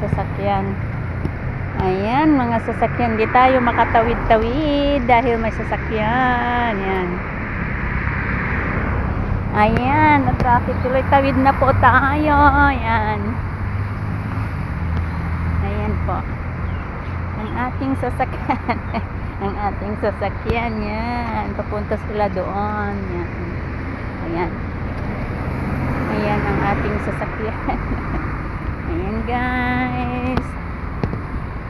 sasakyan. Ayan, mga sasakyan. Di tayo makatawid-tawid dahil may sasakyan. Ayan. Ayan, na-traffic tuloy. Tawid na po tayo. Ayan. Ayan po. Ang ating sasakyan. Ang ating sasakyan. Yan. Papunta sila doon. Yan. Ayan. Ayan ang ating sasakyan. Ayan guys.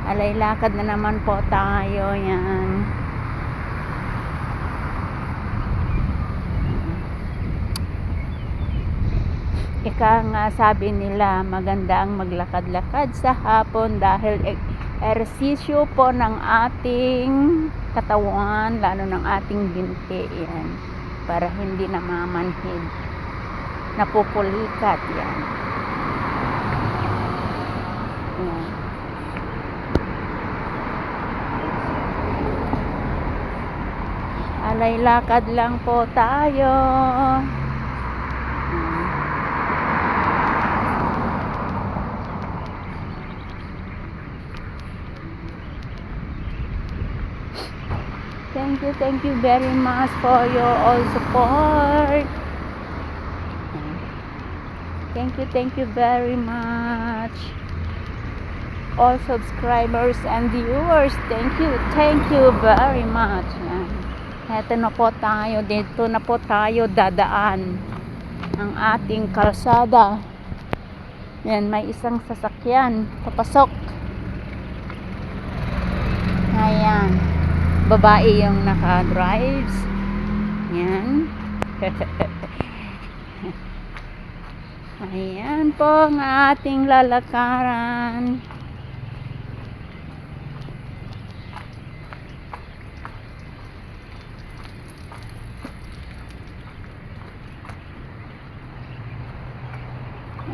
Alay lakad na naman po tayo. Yan. Ika nga sabi nila maganda ang maglakad-lakad sa hapon dahil ehersisyo po ng ating katawan, lalo ng ating binti. Yan. Para hindi namamanhid. Napupulikat. Yan. Yan. Alay lakad lang po tayo. Thank you very much for your all support. Thank you very much. All subscribers and viewers, thank you very much. Yan. Eto na po tayo, dito na po tayo dadaan ang ating kalsada. Yan, may isang sasakyan papasok. Ayan, babae yung naka-drives. Yan. Ayan po ang ating lalakaran.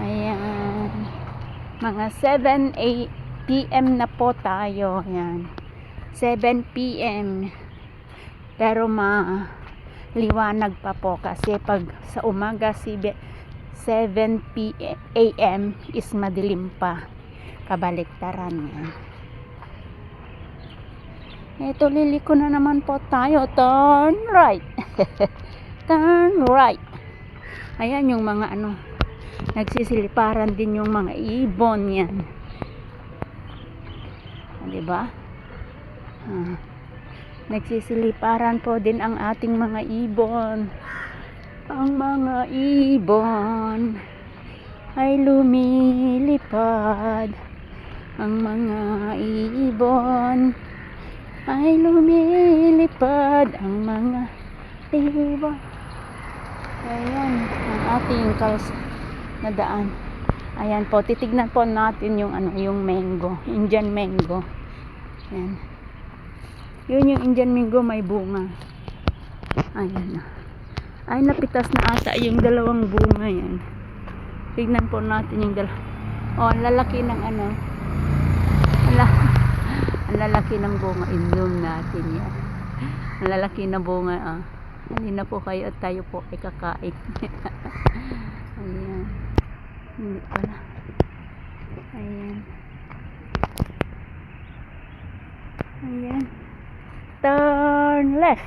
Ayan. Mga 7 PM na po tayo. Ayan. 7 PM. Pero liwanag pa po kasi pag sa umaga 7 AM is madilim pa. Kabaliktaran yan. Ito, liliko na naman po tayo. Turn right. Turn right. Ayan yung mga nagsisiliparan din yung mga ibon yan. Diba? Nagsisiliparan po din ang ating mga ibon. Ang mga ibon ay lumilipad. Ang mga ibon ay lumilipad. Ang mga ibon. Ayan ang ating na daan. Ayan po, titignan po natin yung yung mango, Indian mango. Ayan. Yun yung Indian mango, may bunga. Ayan. Ay, napitas na ata yung dalawang bunga yan. Tignan po natin yung ang lalaki ng ang lalaki ng bunga. Inom natin yan. Ang lalaki na bunga. Halina po kayo at tayo po ay kakain. Ayan. Hindi pala. Ayan. Ayan. Turn left.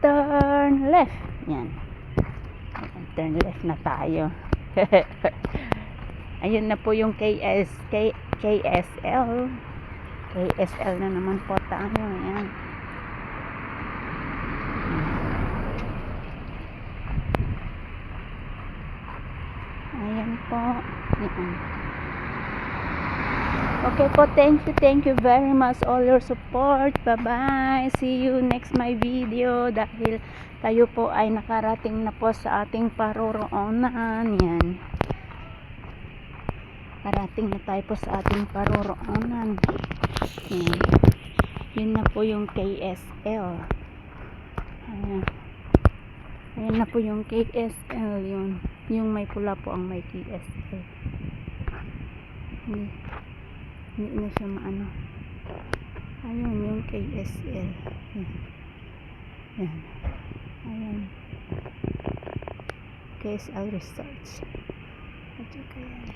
Turn left. Yan. Turn left na tayo. Ayun na po yung KSL. KSL na naman po tayo. Ayan. Ayan po. Ayan. Okay po, thank you very much all your support. Bye bye, see you next my video. Dahil tayo po ay nakarating na po sa ating paroroonan. Yan, parating na tayo po sa ating paroroonan. Yan. Yun na po yung KSL. Ayan. Ayan na po yung KSL. Yung may pula po ang may KSL. Hindi na siya maano. Ayun yung KSL. Yan. Ayan. KSL Resorts. At saka yan.